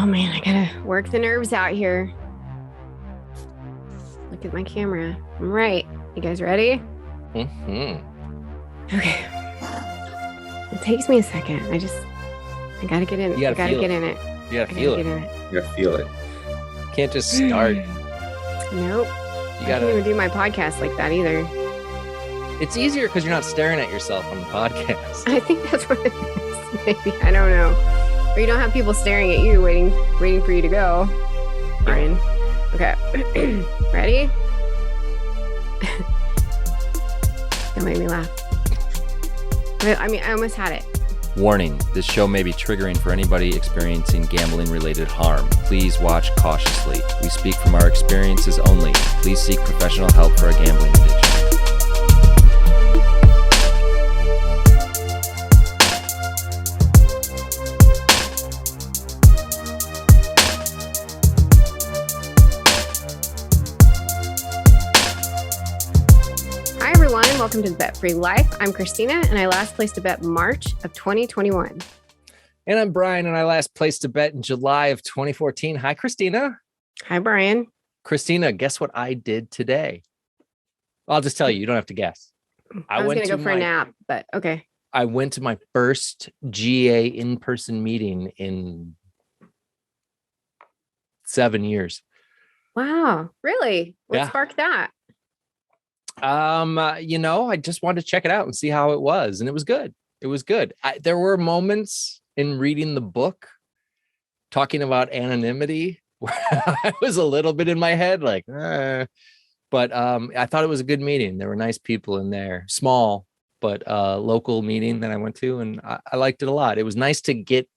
Oh man, I gotta work the nerves out here. Look at my camera. I'm right. You guys ready? Mm-hmm. Okay. It takes me a second. I gotta get in. You I gotta get in it. You gotta feel it. Get in it. You gotta feel it. Can't just start. Nope. I can't even do my podcast like that either. It's easier because you're not staring at yourself on the podcast. I think that's what it is. Maybe. I don't know. Or you don't have people staring at you, waiting for you to go. Brian. Okay. Ready? Don't make me laugh. I mean, I almost had it. Warning, this show may be triggering for anybody experiencing gambling-related harm. Please watch cautiously. We speak from our experiences only. Please seek professional help for a gambling addiction. Hi everyone, welcome to the Bet Free Life. I'm Christina, and I last placed a bet March of 2021. And I'm Brian, and I last placed a bet in July of 2014. Hi, Christina. Hi, Brian. Christina, guess what I did today? I'll just tell you. You don't have to guess. I was going to go for a nap, but okay. I went to my first GA in-person meeting in 7 years. Wow, really? What Yeah. sparked that? I just wanted to check it out and see how it was, and it was good. It was good. There were moments in reading the book talking about anonymity where I was a little bit in my head, like, but I thought it was a good meeting. There were nice people in there, small, but local meeting that I went to, and I liked it a lot. It was nice to get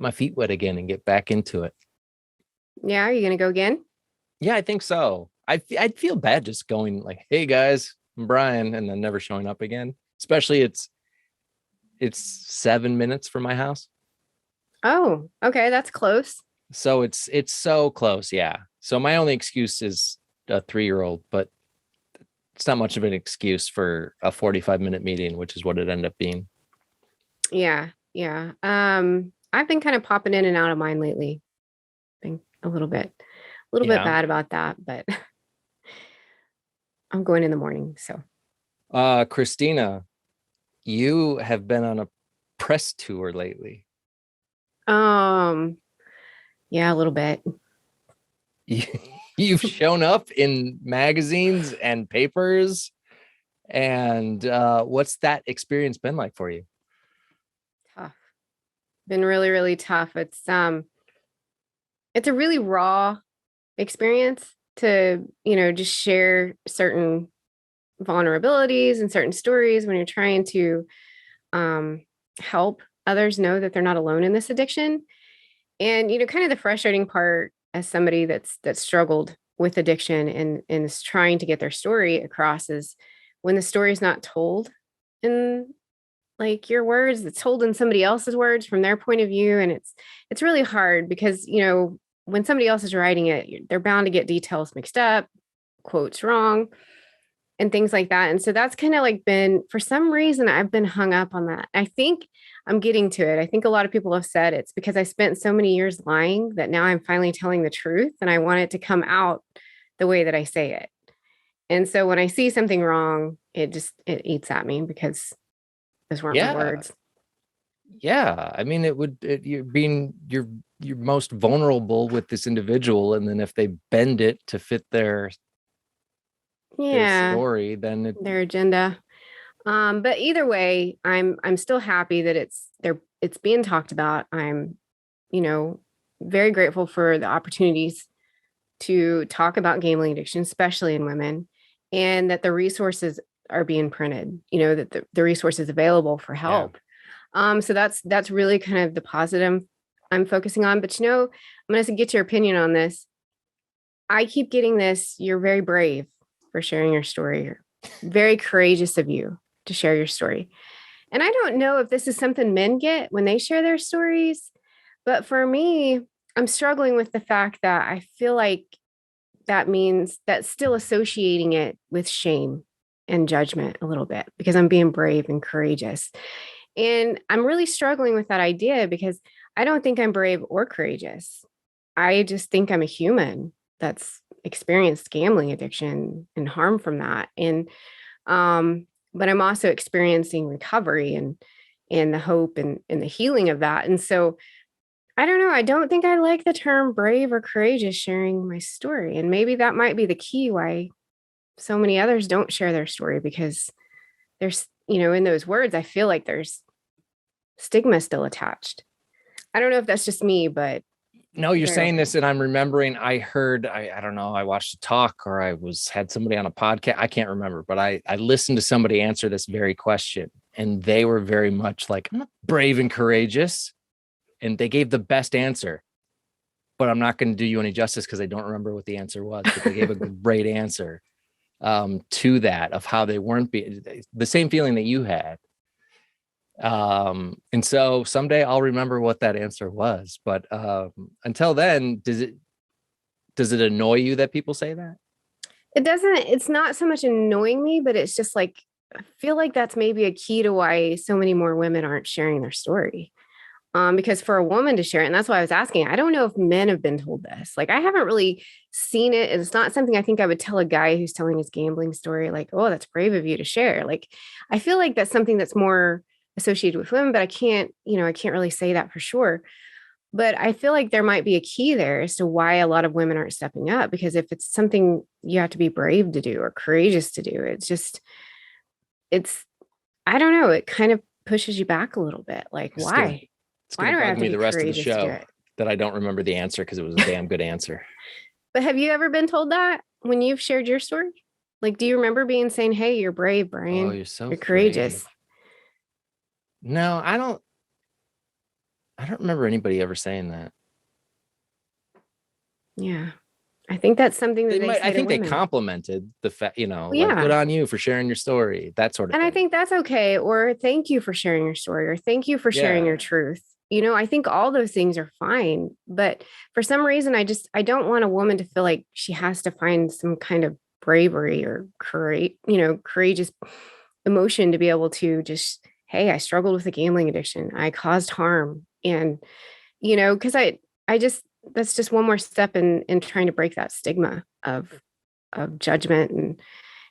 my feet wet again and get back into it. Yeah, are you going to go again? Yeah, I think so. I'd feel bad just going like, "Hey guys, I'm Brian," and then never showing up again. Especially it's 7 minutes from my house. Oh, okay, that's close. So it's so close, yeah. So my only excuse is a 3-year-old, but it's not much of an excuse for a 45-minute meeting, which is what it ended up being. Yeah. I've been kind of popping in and out of mine lately. Been a little bit bad about that, but I'm going in the morning. So, Christina, you have been on a press tour lately. Yeah, a little bit. You've shown up in magazines and papers, and what's that experience been like for you? Tough. Been really, really tough. It's a really raw experience to, just share certain vulnerabilities and certain stories when you're trying to help others know that they're not alone in this addiction. And, kind of the frustrating part as somebody that's struggled with addiction and is trying to get their story across is when the story is not told in like your words, it's told in somebody else's words from their point of view. And it's really hard because, when somebody else is writing it, they're bound to get details mixed up, quotes wrong, and things like that. And so that's kind of like for some reason, I've been hung up on that. I think I'm getting to it. I think a lot of people have said it's because I spent so many years lying that now I'm finally telling the truth and I want it to come out the way that I say it. And so when I see something wrong, it eats at me because those weren't my words. Yeah. I mean, you're most vulnerable with this individual. And then if they bend it to fit their story, then their agenda. But either way, I'm still happy that it's being talked about. I'm, very grateful for the opportunities to talk about gambling addiction, especially in women, and that the resources are being printed, that the resources available for help. Yeah. So that's really kind of the positive I'm focusing on. But, I'm going to get your opinion on this. I keep getting this. You're very brave for sharing your story. Very courageous of you to share your story. And I don't know if this is something men get when they share their stories, but for me, I'm struggling with the fact that I feel like that means that's still associating it with shame and judgment a little bit because I'm being brave and courageous. And I'm really struggling with that idea because I don't think I'm brave or courageous. I just think I'm a human that's experienced gambling addiction and harm from that. But I'm also experiencing recovery and the hope and the healing of that. And so I don't know. I don't think I like the term brave or courageous sharing my story. And maybe that might be the key why so many others don't share their story, because there's, in those words, I feel like there's stigma still attached. I don't know if that's just me, but no, you're saying this, and I'm remembering I heard, I don't know, I watched a talk or had somebody on a podcast. I can't remember, but I listened to somebody answer this very question, and they were very much like, I'm not brave and courageous. And they gave the best answer, but I'm not going to do you any justice because I don't remember what the answer was, but they gave a great answer to that, of how they weren't the same feeling that you had. And so someday I'll remember what that answer was, but until then, does it annoy you that people say that? It doesn't. It's not so much annoying me, but it's just like, I feel like that's maybe a key to why so many more women aren't sharing their story. Because for a woman to share it, and that's why I was asking, I don't know if men have been told this. Like, I haven't really seen it. It's not something I think I would tell a guy who's telling his gambling story, like, oh, that's brave of you to share. Like, I feel like that's something that's more associated with women, but I can't really say that for sure. But I feel like there might be a key there as to why a lot of women aren't stepping up, because if it's something you have to be brave to do or courageous to do, I don't know, it kind of pushes you back a little bit. Like, why? It's going to bug me the rest of the show that I don't remember the answer, because it was a damn good answer. But have you ever been told that when you've shared your story? Like, do you remember saying, hey, you're brave, Brian? Oh, you're courageous. No, I don't remember anybody ever saying that. Yeah. I think that's something that I think they complimented the fact, like, good on you for sharing your story, that sort of thing. And I think that's okay. Or thank you for sharing your story, or thank you for sharing your truth. I think all those things are fine. But for some reason, I don't want a woman to feel like she has to find some kind of bravery or courageous emotion to be able to just, hey, I struggled with a gambling addiction. I caused harm. And, because that's just one more step in trying to break that stigma of judgment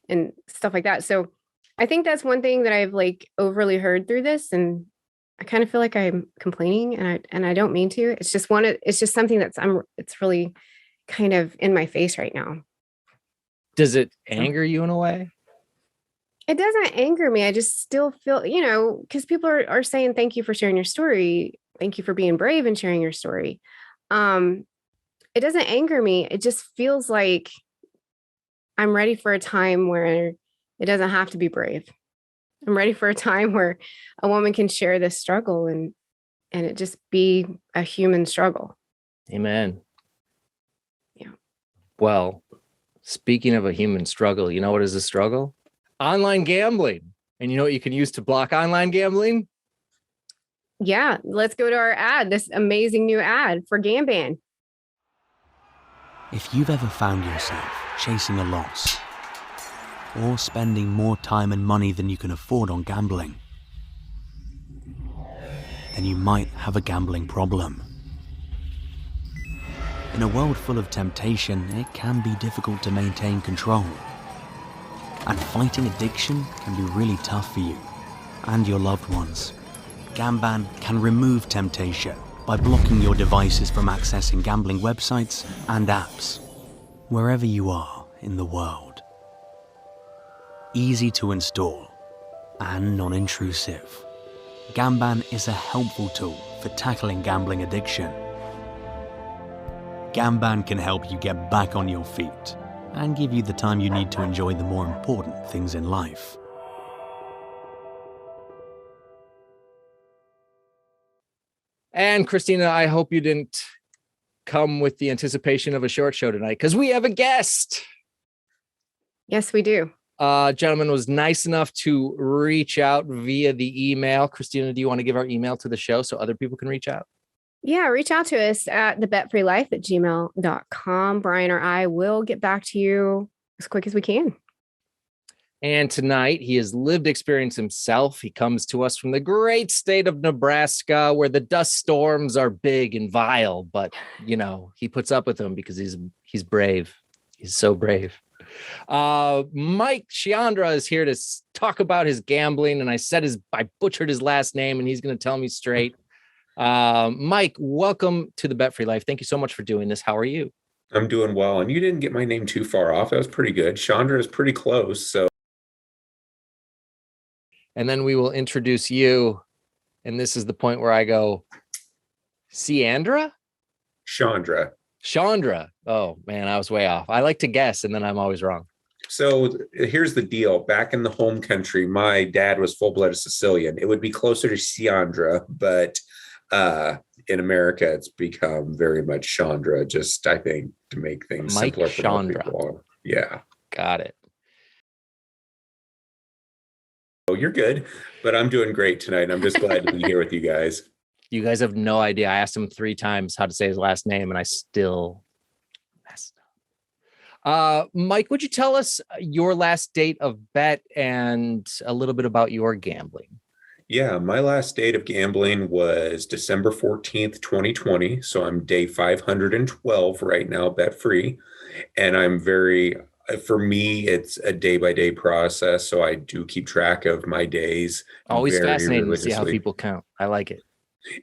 and stuff like that. So I think that's one thing that I've like overly heard through this. And I kind of feel like I'm complaining, and I don't mean to. It's just something it's really kind of in my face right now. Does it anger you in a way? It doesn't anger me. I just still feel, because people are saying, thank you for sharing your story. Thank you for being brave and sharing your story. It doesn't anger me. It just feels like I'm ready for a time where it doesn't have to be brave. I'm ready for a time where a woman can share this struggle and it just be a human struggle. Amen. Yeah. Well, speaking of a human struggle, you know what is a struggle? Online gambling. And you know what you can use to block online gambling? Yeah. Let's go to our ad, this amazing new ad for Gamban. If you've ever found yourself chasing a loss, or spending more time and money than you can afford on gambling, then you might have a gambling problem. In a world full of temptation, it can be difficult to maintain control. And fighting addiction can be really tough for you and your loved ones. Gamban can remove temptation by blocking your devices from accessing gambling websites and apps, wherever you are in the world. Easy to install and non-intrusive, Gamban is a helpful tool for tackling gambling addiction. Gamban can help you get back on your feet and give you the time you need to enjoy the more important things in life. And Christina, I hope you didn't come with the anticipation of a short show tonight, because we have a guest. Yes, we do. Gentleman was nice enough to reach out via the email. Christina, do you want to give our email to the show so other people can reach out? Yeah, reach out to us at thebetfreelife@gmail.com. Brian or I will get back to you as quick as we can. And tonight he has lived experience himself. He comes to us from the great state of Nebraska, where the dust storms are big and vile, but he puts up with them because he's brave. He's so brave. Mike Chiandra is here to talk about his gambling, and I butchered his last name, and he's going to tell me straight. Mike, welcome to the Bet Free Life. Thank you so much for doing this. How are you? I'm doing well, and you didn't get my name too far off. That was pretty good. Chandra is pretty close, so. And then we will introduce you, and this is the point where I go, Chandra? Chandra. Oh, man, I was way off. I like to guess, and then I'm always wrong. So here's the deal. Back in the home country, my dad was full-blooded Sicilian. It would be closer to Chandra, but in America, it's become very much Chandra, just, I think, to make things Mike simpler for Chandra. people. Yeah. Got it. Oh, you're good, but I'm doing great tonight. I'm just glad to be here with you guys. You guys have no idea. I asked him 3 times how to say his last name, and I still messed up. Mike, would you tell us your last date of bet and a little bit about your gambling? Yeah, my last date of gambling was December 14th, 2020. So I'm day 512 right now, bet free. And for me, it's a day-by-day process. So I do keep track of my days. Always fascinating to see how people count. I like it.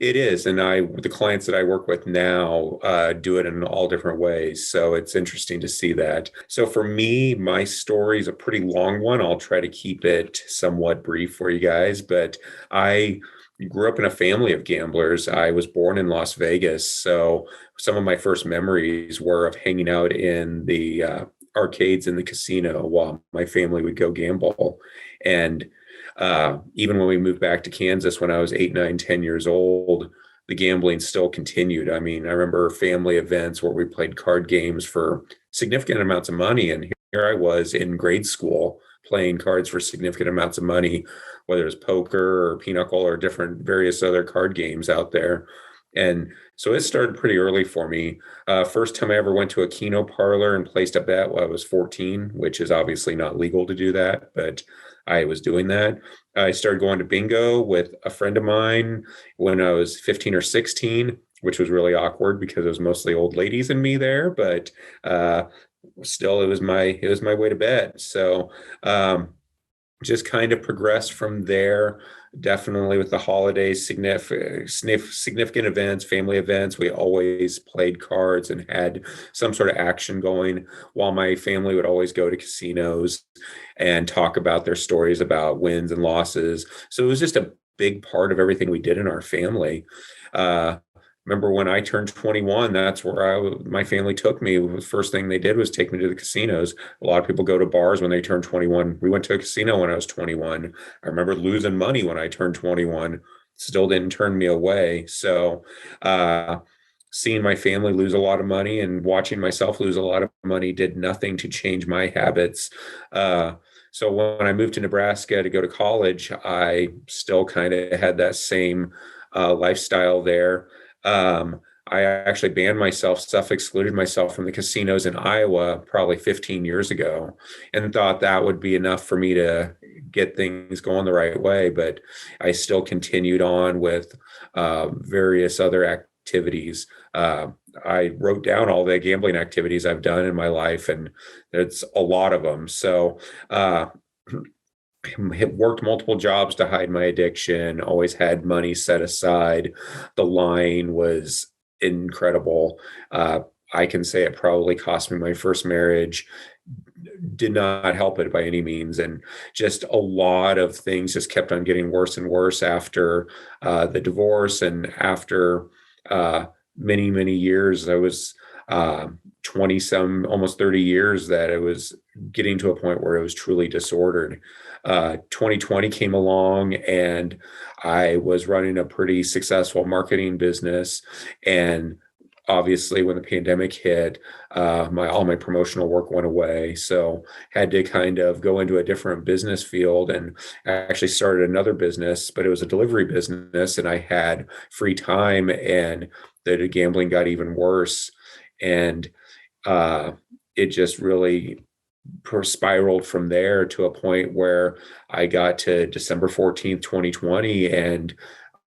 It is. And the clients that I work with now do it in all different ways. So it's interesting to see that. So for me, my story is a pretty long one. I'll try to keep it somewhat brief for you guys. But I grew up in a family of gamblers. I was born in Las Vegas. So some of my first memories were of hanging out in the arcades in the casino while my family would go gamble. And even when we moved back to Kansas when I was 8, 9, 10 years old, the gambling still continued. I mean, I remember family events where we played card games for significant amounts of money. And here I was in grade school playing cards for significant amounts of money, whether it was poker or pinochle or different various other card games out there. And so it started pretty early for me. First time I ever went to a Keno parlor and placed a bet while I was 14, which is obviously not legal to do that, but I was doing that. I started going to bingo with a friend of mine when I was 15 or 16, which was really awkward because it was mostly old ladies and me there, but still it was my way to bet. So just kind of progressed from there. Definitely with the holidays, significant events, family events, we always played cards and had some sort of action going, while my family would always go to casinos and talk about their stories about wins and losses. So it was just a big part of everything we did in our family. Remember when I turned 21, that's where my family took me. The first thing they did was take me to the casinos. A lot of people go to bars when they turn 21. We went to a casino when I was 21. I remember losing money when I turned 21. Still didn't turn me away. So seeing my family lose a lot of money and watching myself lose a lot of money did nothing to change my habits. So when I moved to Nebraska to go to college, I still kind of had that same lifestyle there. I actually banned myself, self-excluded myself from the casinos in Iowa probably 15 years ago, and thought that would be enough for me to get things going the right way. But I still continued on with various other activities. I wrote down all the gambling activities I've done in my life, and it's a lot of them. So worked multiple jobs to hide my addiction, always had money set aside. The line was incredible. I can say it probably cost me my first marriage. Did not help it by any means. And just a lot of things just kept on getting worse and worse after the divorce, and after many, many years. I was 20 some, almost 30 years that it was getting to a point where it was truly disordered. 2020 came along, and I was running a pretty successful marketing business. And obviously when the pandemic hit, all my promotional work went away. So had to kind of go into a different business field, and actually started another business, but it was a delivery business, and I had free time, and the gambling got even worse. And it just really spiraled from there to a point where I got to December 14th, 2020. And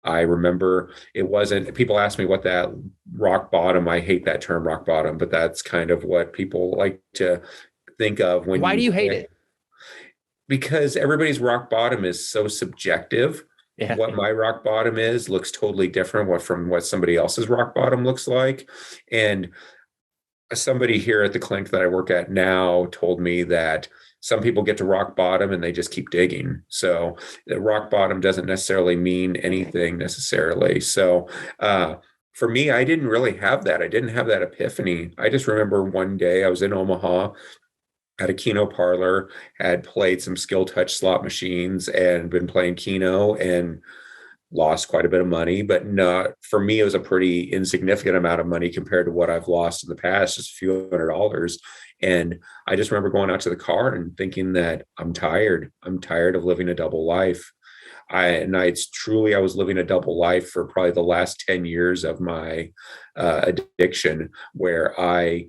I remember it wasn't, people ask me what that rock bottom, I hate that term rock bottom, but that's kind of what people like to think of when Why do you hate it? Because everybody's rock bottom is so subjective. Yeah. What my rock bottom is looks totally different from what somebody else's rock bottom looks like. And somebody here at the clinic that I work at now told me that some people get to rock bottom and they just keep digging. So the rock bottom doesn't necessarily mean anything necessarily. So for me, I didn't really have that. I didn't have that epiphany. I just remember one day I was in Omaha at a Keno parlor, had played some skill touch slot machines and been playing Keno and lost quite a bit of money, but not for me, it was a pretty insignificant amount of money compared to what I've lost in the past, just a few $100s. And I just remember going out to the car and thinking that I'm tired. I'm tired of living a double life. I was living a double life for probably the last 10 years of my addiction, where I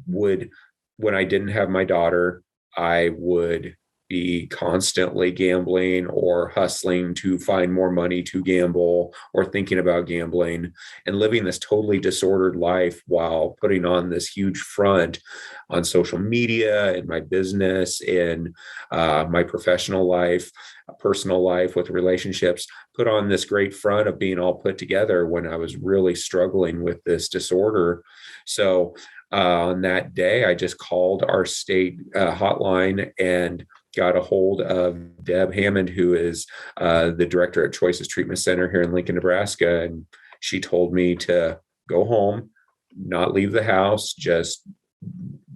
would, when I didn't have my daughter, I would be constantly gambling or hustling to find more money to gamble or thinking about gambling and living this totally disordered life while putting on this huge front on social media, in my business, in my professional life, personal life with relationships, put on this great front of being all put together when I was really struggling with this disorder. So on that day, I just called our state hotline and got a hold of Deb Hammond, who is the director at Choices Treatment Center here in Lincoln, Nebraska. And she told me to go home, not leave the house, just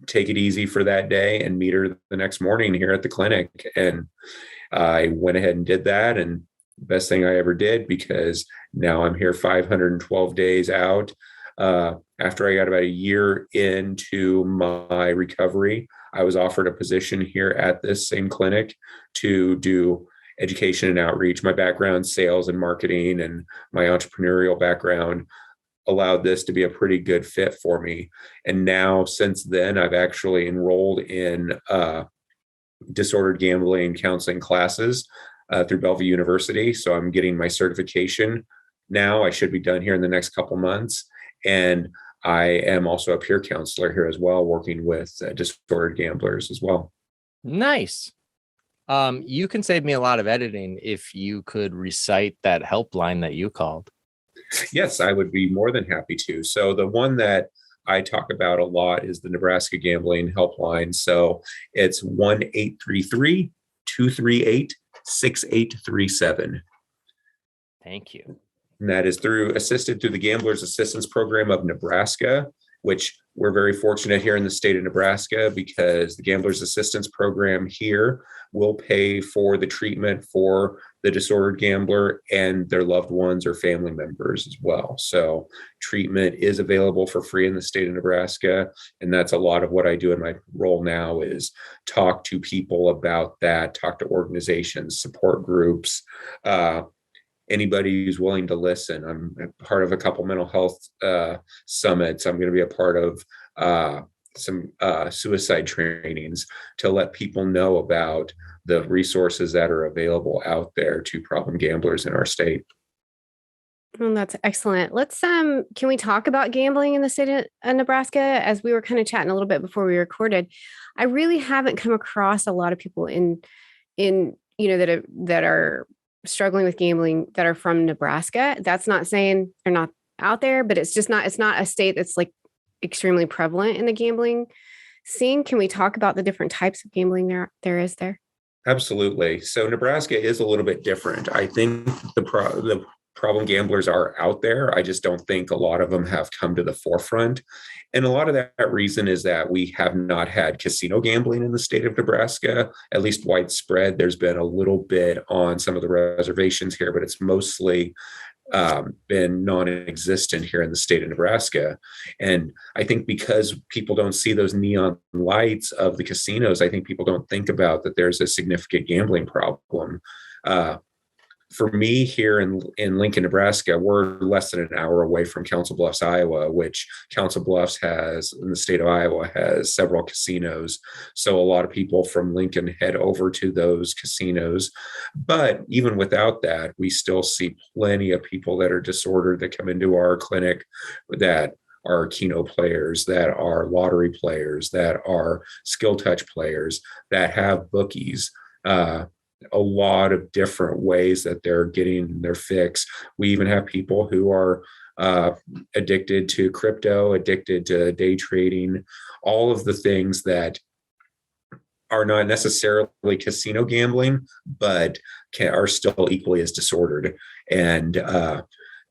take it easy for that day and meet her the next morning here at the clinic. And I went ahead and did that. And best thing I ever did, because now I'm here 512 days out. After I got about a year into my recovery, I was offered a position here at this same clinic to do education and outreach. My background, sales and marketing, and my entrepreneurial background allowed this to be a pretty good fit for me. And now, since then, I've actually enrolled in disordered gambling counseling classes through Bellevue University. So I'm getting my certification now. I should be done here in the next couple months. And I am also a peer counselor here as well, working with disordered gamblers as well. Nice. You can save me a lot of editing if you could recite that helpline that you called. Yes, I would be more than happy to. So the one that I talk about a lot is the Nebraska Gambling Helpline. So it's 1-833-238-6837. Thank you. And that is assisted through the Gamblers Assistance Program of Nebraska, which we're very fortunate here in the state of Nebraska, because the Gamblers Assistance Program here will pay for the treatment for the disordered gambler and their loved ones or family members as well. So treatment is available for free in the state of Nebraska. And that's a lot of what I do in my role now, is talk to people about that, talk to organizations, support groups, anybody who's willing to listen. I'm part of a couple mental health summits. I'm going to be a part of some suicide trainings to let people know about the resources that are available out there to problem gamblers in our state. Oh, that's excellent. Let's can we talk about gambling in the state of Nebraska? As we were kind of chatting a little bit before we recorded, I really haven't come across a lot of people in that are struggling with gambling that are from Nebraska. That's not saying they're not out there, but it's not a state that's like extremely prevalent in the gambling scene. Can we talk about the different types of gambling there is there? Absolutely. So Nebraska is a little bit different. I think the problem gamblers are out there. I just don't think a lot of them have come to the forefront. And a lot of that reason is that we have not had casino gambling in the state of Nebraska, at least widespread. There's been a little bit on some of the reservations here, but it's mostly been non-existent here in the state of Nebraska. And I think because people don't see those neon lights of the casinos, I think people don't think about that there's a significant gambling problem. for me here in Lincoln, Nebraska, we're less than an hour away from Council Bluffs, Iowa, which Council Bluffs has, in the state of Iowa, has several casinos. So a lot of people from Lincoln head over to those casinos. But even without that, we still see plenty of people that are disordered that come into our clinic that are Keno players, that are lottery players, that are skill touch players, that have bookies. A lot of different ways that they're getting their fix. We even have people who are addicted to crypto, addicted to day trading, all of the things that are not necessarily casino gambling, but are still equally as disordered. And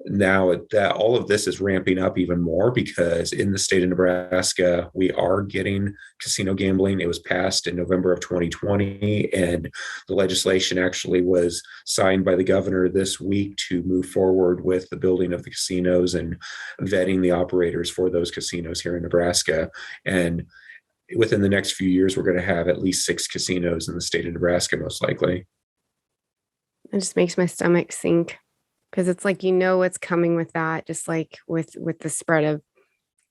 now that all of this is ramping up even more, because in the state of Nebraska, we are getting casino gambling. It was passed in November of 2020, and the legislation actually was signed by the governor this week to move forward with the building of the casinos and vetting the operators for those casinos here in Nebraska. And within the next few years, we're going to have at least 6 casinos in the state of Nebraska, most likely. It just makes my stomach sink, because it's like, what's coming with that, just like with the spread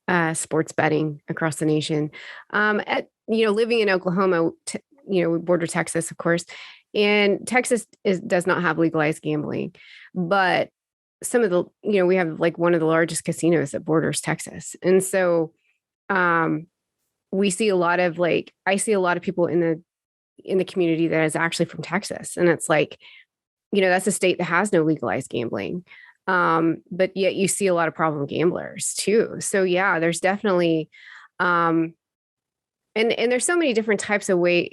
of sports betting across the nation. Living in Oklahoma, we border Texas, of course, and Texas does not have legalized gambling, but some of the, we have like one of the largest casinos that borders Texas. And so we see a lot of I see a lot of people in the community that is actually from Texas. And it's like, that's a state that has no legalized gambling. But yet you see a lot of problem gamblers too. So yeah, there's definitely, and there's so many different types of ways,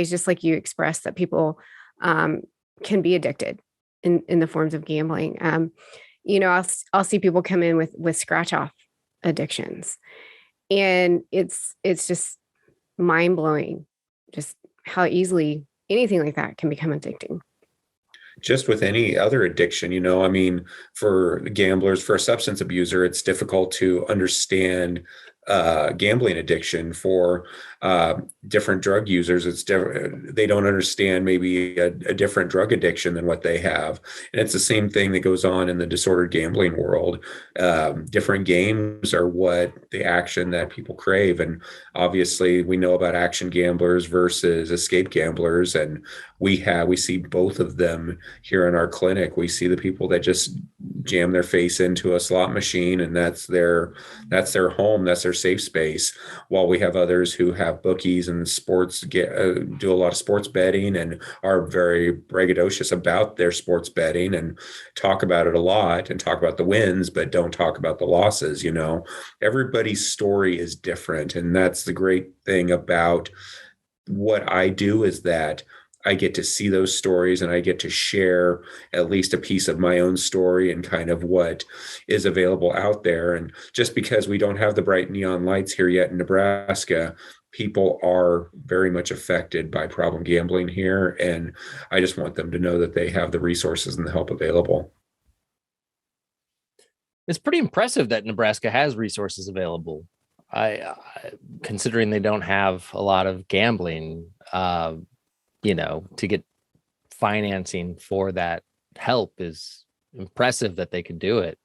just like you expressed, that people can be addicted in the forms of gambling. I'll see people come in with scratch off addictions, and it's just mind blowing, just how easily anything like that can become addicting. Just with any other addiction, for gamblers, for a substance abuser, it's difficult to understand gambling addiction. For different drug users, they don't understand maybe a different drug addiction than what they have. And it's the same thing that goes on in the disordered gambling world. Different games are what the action that people crave. And obviously we know about action gamblers versus escape gamblers. And we see both of them here in our clinic. We see the people that just jam their face into a slot machine, and that's their home, that's their safe space, while we have others who have bookies and do a lot of sports betting and are very braggadocious about their sports betting and talk about it a lot and talk about the wins, but don't talk about the losses. Everybody's story is different, and that's the great thing about what I do, is that I get to see those stories, and I get to share at least a piece of my own story and kind of what is available out there. And just because we don't have the bright neon lights here yet in Nebraska, people are very much affected by problem gambling here. And I just want them to know that they have the resources and the help available. It's pretty impressive that Nebraska has resources available. Considering they don't have a lot of gambling, to get financing for that help is impressive that they can do it.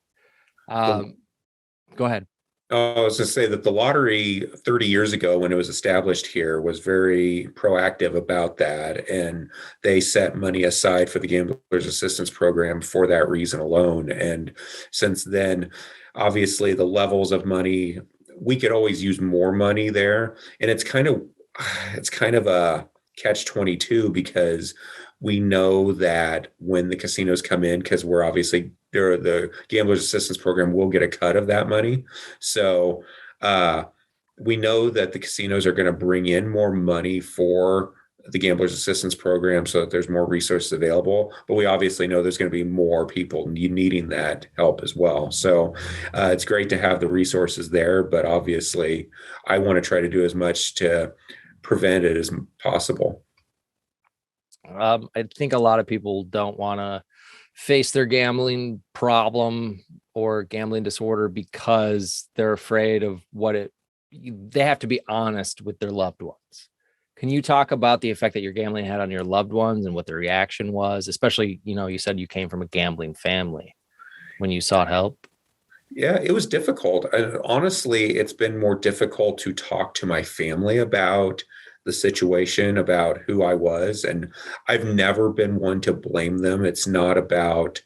Go ahead. I was going to say that the lottery 30 years ago, when it was established here, was very proactive about that. And they set money aside for the Gamblers Assistance Program for that reason alone. And since then, obviously the levels of money, we could always use more money there. And it's kind of a catch-22, because we know that when the casinos come in, because we're obviously the Gamblers Assistance Program will get a cut of that money. So we know that the casinos are going to bring in more money for the Gamblers Assistance Program so that there's more resources available. But we obviously know there's going to be more people needing that help as well. So it's great to have the resources there, but obviously I want to try to do as much to prevent it as possible. I think a lot of people don't want to face their gambling problem or gambling disorder because they're afraid of they have to be honest with their loved ones, Can you talk about the effect that your gambling had on your loved ones and what the reaction was? Especially, you said you came from a gambling family when you sought help. Yeah, it was difficult. And honestly, it's been more difficult to talk to my family about the situation, about who I was. And I've never been one to blame them. It's not about,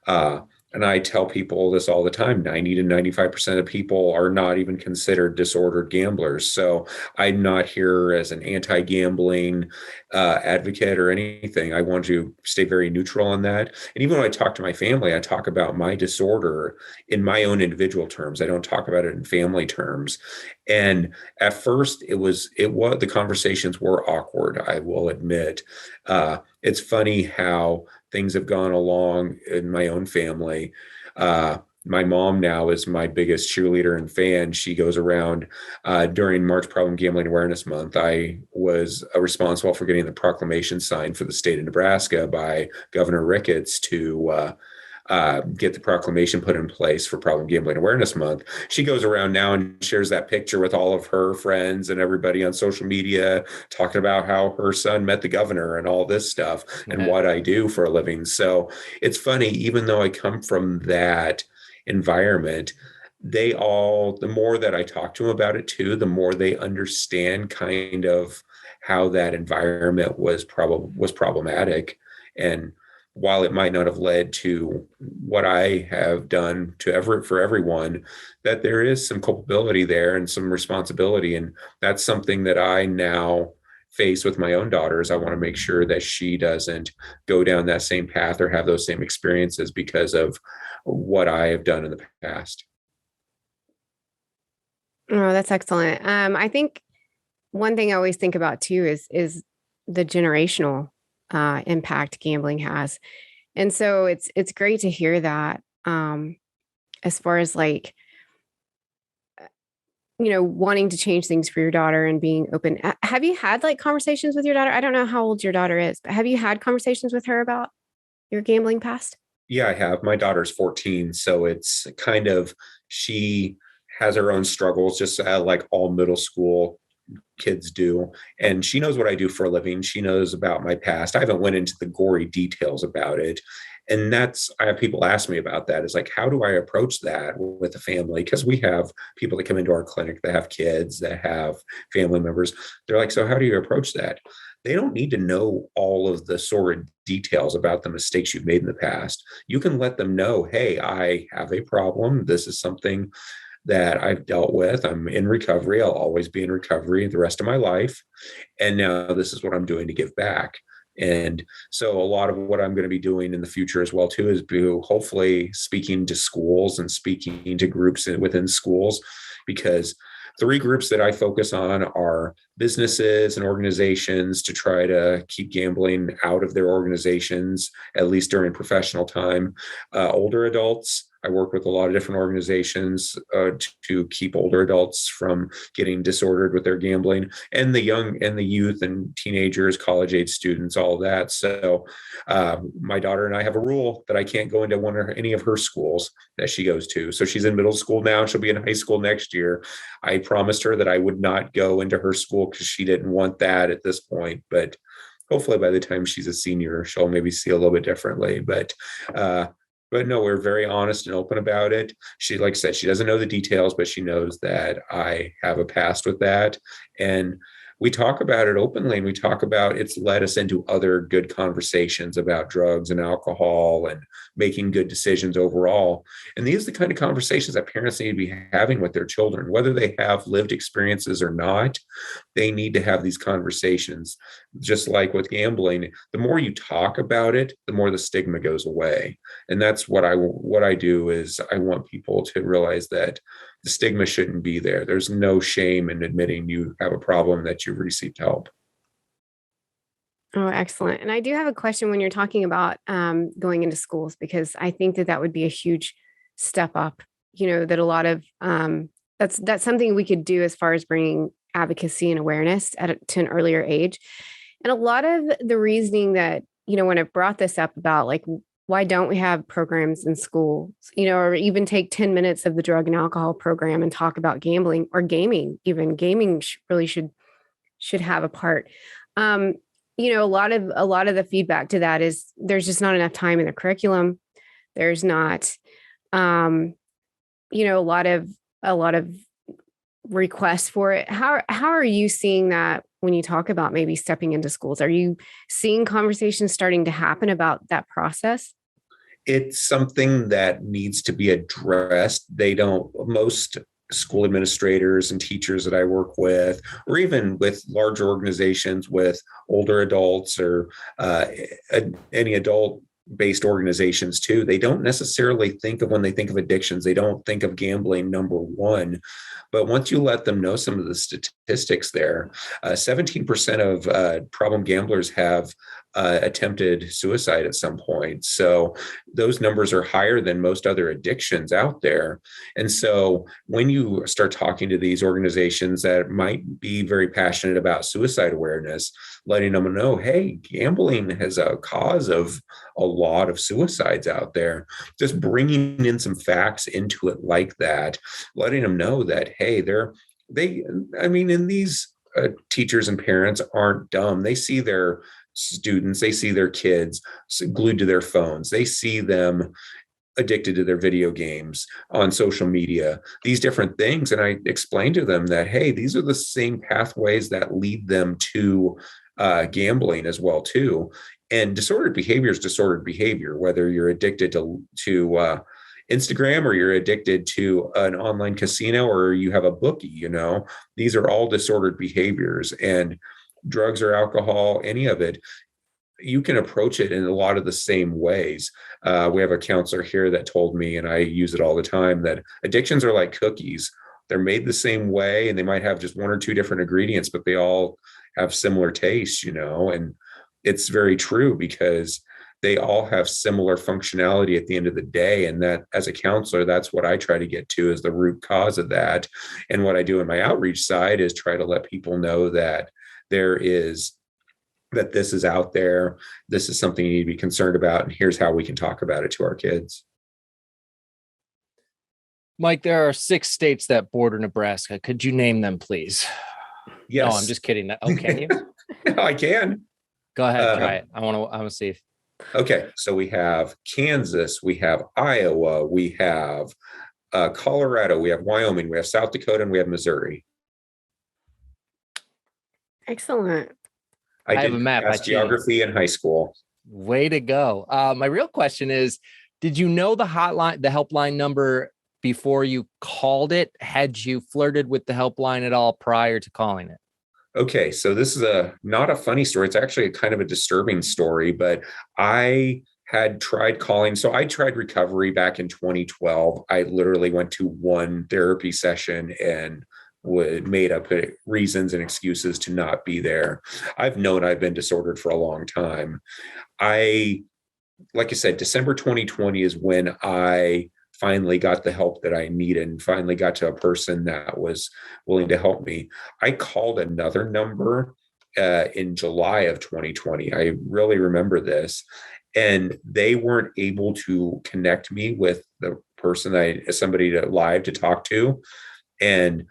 uh, and I tell people this all the time, 90 to 95% of people are not even considered disordered gamblers. So I'm not here as an anti-gambling advocate or anything. I want to stay very neutral on that. And even when I talk to my family, I talk about my disorder in my own individual terms. I don't talk about it in family terms. And at first the conversations were awkward, I will admit. It's funny how things have gone along in my own family. My mom now is my biggest cheerleader and fan. She goes around during March Problem Gambling Awareness Month. I was responsible for getting the proclamation signed for the state of Nebraska by Governor Ricketts to get the proclamation put in place for Problem Gambling Awareness Month. She goes around now and shares that picture with all of her friends and everybody on social media, talking about how her son met the governor and all this stuff and what I do for a living. So it's funny, even though I come from that environment, the more that I talk to them about it too, the more they understand kind of how that environment was problematic. And while it might not have led to what I have done for everyone, that there is some culpability there and some responsibility. And that's something that I now face with my own daughters. I want to make sure that she doesn't go down that same path or have those same experiences because of what I have done in the past. Oh, that's excellent. I think one thing I always think about too is the generational impact gambling has. And so it's great to hear that as far as like, wanting to change things for your daughter and being open. Have you had like conversations with your daughter? I don't know how old your daughter is, but have you had conversations with her about your gambling past? Yeah, I have. My daughter's 14. So it's kind of, she has her own struggles, just like all middle school kids do. And she knows what I do for a living. She knows about my past. I haven't went into the gory details about it. And I have people ask me about that. It's like, how do I approach that with the family? Because we have people that come into our clinic that have kids, that have family members. They're like, so how do you approach that? They don't need to know all of the sordid details about the mistakes you've made in the past. You can let them know, hey, I have a problem. This is something that I've dealt with. I'm in recovery. I'll always be in recovery the rest of my life. And now this is what I'm doing to give back. And so a lot of what I'm going to be doing in the future as well, too, is hopefully speaking to schools and speaking to groups within schools, because 3 groups that I focus on are businesses and organizations to try to keep gambling out of their organizations, at least during professional time. Older adults, I work with a lot of different organizations to keep older adults from getting disordered with their gambling, and the young and the youth and teenagers, college age students, all of that. So my daughter and I have a rule that I can't go into any of her schools that she goes to. So she's in middle school now. She'll be in high school next year. I promised her that I would not go into her school because she didn't want that at this point. But hopefully by the time she's a senior, she'll maybe see a little bit differently. But no, we're very honest and open about it. She, like I said, she doesn't know the details, but she knows that I have a past with that. And we talk about it openly, and we talk about it's led us into other good conversations about drugs and alcohol and making good decisions overall. And these are the kind of conversations that parents need to be having with their children, whether they have lived experiences or not. They need to have these conversations. Just like with gambling, the more you talk about it, the more the stigma goes away. And that's what I do is I want people to realize that the stigma shouldn't be there. There's no shame in admitting you have a problem, that you've received help. Oh, excellent. And I do have a question when you're talking about going into schools, because I think that would be a huge step up, that a lot of that's something we could do as far as bringing advocacy and awareness to an earlier age. And a lot of the reasoning that, when I brought this up about like, why don't we have programs in schools, or even take 10 minutes of the drug and alcohol program and talk about gambling or gaming, even gaming really should should have a part. A lot of the feedback to that is there's just not enough time in the curriculum. There's not, a lot of requests for it. How are you seeing that when you talk about maybe stepping into schools? Are you seeing conversations starting to happen about that process? It's something that needs to be addressed. Most school administrators and teachers that I work with, or even with larger organizations with older adults or any adult based organizations too, they don't necessarily think of, when they think of addictions, they don't think of gambling number one. But once you let them know some of the statistics there, 17% of problem gamblers have attempted suicide at some point. So those numbers are higher than most other addictions out there. And so when you start talking to these organizations that might be very passionate about suicide awareness, letting them know, hey, gambling is a cause of a lot of suicides out there, just bringing in some facts into it like that, letting them know that, hey, and these teachers and parents aren't dumb. They see their students, they see their kids glued to their phones. They see them addicted to their video games, on social media, these different things. And I explain to them that, hey, these are the same pathways that lead them to gambling as well too. And disordered behavior is disordered behavior, whether you're addicted to Instagram, or you're addicted to an online casino, or you have a bookie. These are all disordered behaviors. And drugs or alcohol, any of it, you can approach it in a lot of the same ways. We have a counselor here that told me, and I use it all the time, that addictions are like cookies. They're made the same way, and they might have just one or two different ingredients, but they all have similar tastes, and it's very true, because they all have similar functionality at the end of the day. And that, as a counselor, that's what I try to get to, is the root cause of that. And what I do in my outreach side is try to let people know that this is out there. This is something you need to be concerned about. And here's how we can talk about it to our kids. Mike, there are 6 states that border Nebraska. Could you name them, please? Yes. No, I'm just kidding. Oh, can you? I can. Go ahead, try it. I want to see if. Okay, so we have Kansas, we have Iowa, we have Colorado, we have Wyoming, we have South Dakota, and we have Missouri. Excellent. I have did a map. geography in high school. Way to go. My real question is, did you know the helpline number before you called it? Had you flirted with the helpline at all prior to calling it? Okay, so this is not a funny story. It's actually a kind of a disturbing story, but I had tried calling. So I tried recovery back in 2012. I literally went to one therapy session and made up reasons and excuses to not be there. I've known I've been disordered for a long time. Like I said, December 2020 is when I finally got the help that I needed, and finally got to a person that was willing to help me. I called another number in July of 2020. I really remember this. And they weren't able to connect me with the person somebody live to talk to. And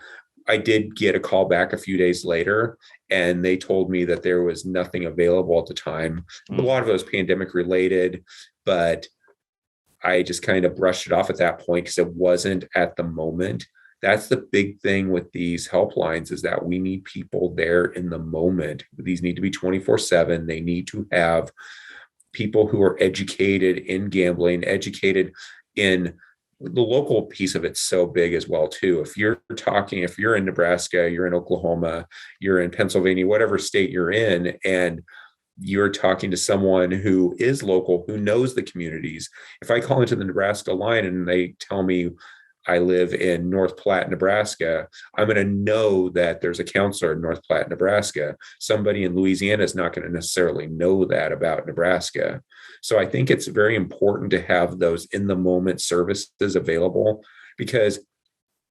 I did get a call back a few days later, and they told me that there was nothing available at the time. A lot of it was pandemic related, but I just kind of brushed it off at that point because it wasn't at the moment. That's the big thing with these helplines, is that we need people there in the moment. These need to be 24/7. They need to have people who are educated in gambling, educated in the local piece of it's so big as well too. If you're in Nebraska, you're in Oklahoma, you're in Pennsylvania, whatever state you're in, and you're talking to someone who is local, who knows the communities. If I call into the Nebraska line and they tell me I live in North Platte, Nebraska, I'm going to know that there's a counselor in North Platte, Nebraska. Somebody in Louisiana is not going to necessarily know that about Nebraska. So I think it's very important to have those in the moment services available, because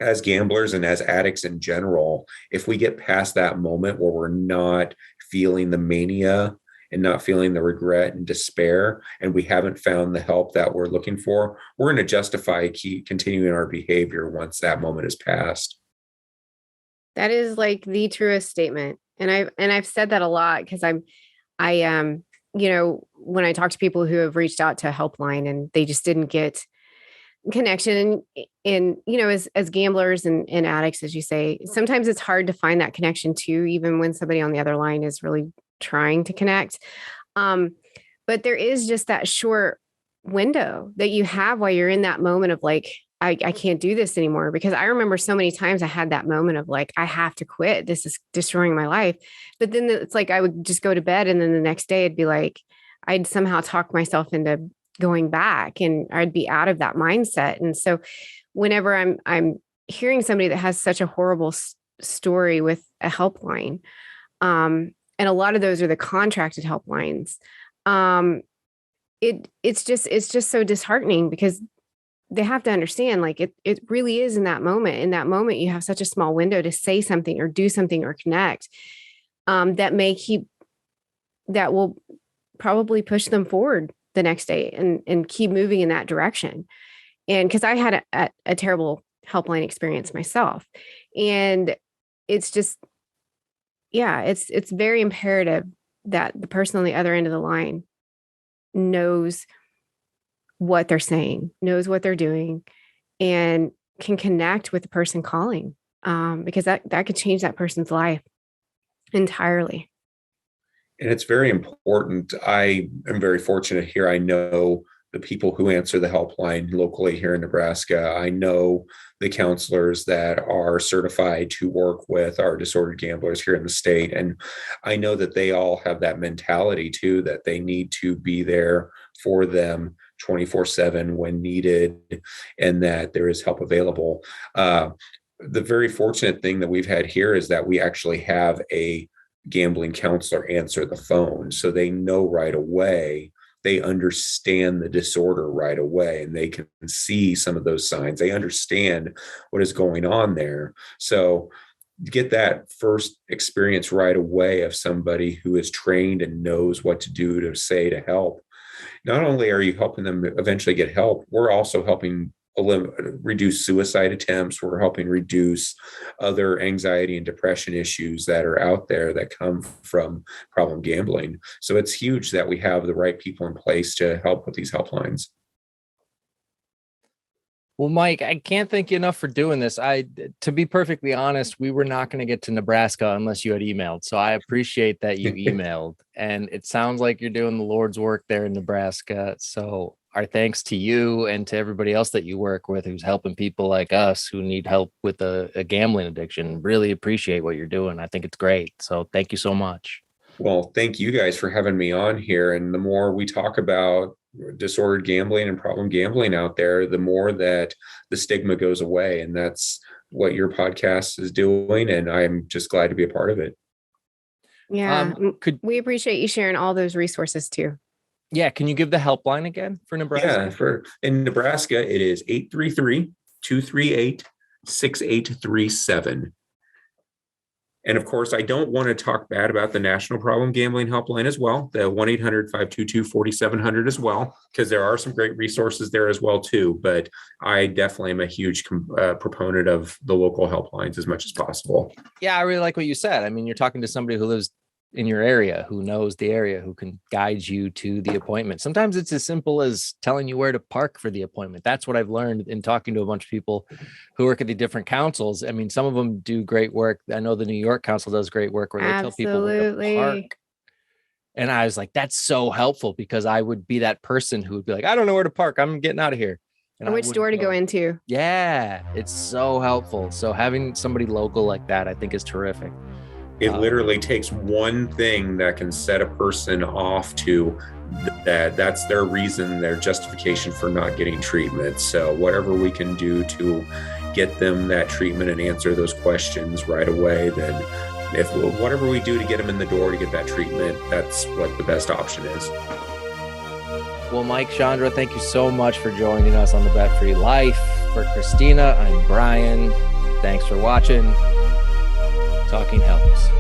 as gamblers and as addicts in general, if we get past that moment where we're not feeling the mania and not feeling the regret and despair, and we haven't found the help that we're looking for, we're going to justify continuing our behavior once that moment is passed. That is like the truest statement. I've said that a lot because when I talk to people who have reached out to Helpline and they just didn't get connection and as gamblers and addicts, as you say, sometimes it's hard to find that connection too, even when somebody on the other line is really trying to connect. But there is just that short window that you have while you're in that moment of like, I can't do this anymore, because I remember so many times I had that moment of like, I have to quit. This is destroying my life. But then it's like, I would just go to bed. And then the next day it'd be like, I'd somehow talk myself into going back and I'd be out of that mindset. And so whenever I'm hearing somebody that has such a horrible story with a helpline, and a lot of those are the contracted helplines, it's just so disheartening, because they have to understand, like, it really is in that moment. In that moment, you have such a small window to say something or do something or connect, that will probably push them forward the next day and keep moving in that direction. And because I had a terrible helpline experience myself, and it's just, it's very imperative that the person on the other end of the line knows what they're saying, knows what they're doing, and can connect with the person calling, because that could change that person's life entirely. And it's very important. I am very fortunate here. I know the people who answer the helpline locally here in Nebraska. I know the counselors that are certified to work with our disordered gamblers here in the state. And I know that they all have that mentality too, that they need to be there for them 24/7 when needed, and that there is help available. The very fortunate thing that we've had here is that we actually have a gambling counselor answer the phone. So they know right away, they understand the disorder right away, and they can see some of those signs. They understand what is going on there. So get that first experience right away of somebody who is trained and knows what to do to say to help. Not only are you helping them eventually get help, we're also helping reduce suicide attempts. We're helping reduce other anxiety and depression issues that are out there that come from problem gambling. So it's huge that we have the right people in place to help with these helplines. Well, Mike, I can't thank you enough for doing this. To be perfectly honest, we were not going to get to Nebraska unless you had emailed. So I appreciate that you emailed, and it sounds like you're doing the Lord's work there in Nebraska. So our thanks to you and to everybody else that you work with who's helping people like us who need help with a gambling addiction. Really appreciate what you're doing. I think it's great. So thank you so much. Well, thank you guys for having me on here. And the more we talk about disordered gambling and problem gambling out there, the more that the stigma goes away. And that's what your podcast is doing. And I'm just glad to be a part of it. Yeah. We appreciate you sharing all those resources too. Yeah. Can you give the helpline again for Nebraska? Yeah. In Nebraska, it is 833-238-6837. And of course, I don't want to talk bad about the National Problem Gambling Helpline as well, the 1-800-522-4700 as well, because there are some great resources there as well too. But I definitely am a huge proponent of the local helplines as much as possible. Yeah, I really like what you said. I mean, you're talking to somebody who lives in your area, who knows the area, who can guide you to the appointment. Sometimes it's as simple as telling you where to park for the appointment. That's what I've learned in talking to a bunch of people who work at the different councils. I mean, some of them do great work. I know the New York Council does great work where they tell people where to park. And I was like, that's so helpful, because I would be that person who would be like, I don't know where to park. I'm getting out of here. And which door to go into. Yeah, it's so helpful. So having somebody local like that, I think, is terrific. It literally takes one thing that can set a person off to that's their reason, their justification for not getting treatment. So whatever we can do to get them that treatment and answer those questions right away, then whatever we do to get them in the door to get that treatment, that's what the best option is. Well, Mike, Chandra, thank you so much for joining us on The Bet Free Life. For Christina, I'm Brian. Thanks for watching. Talking helps.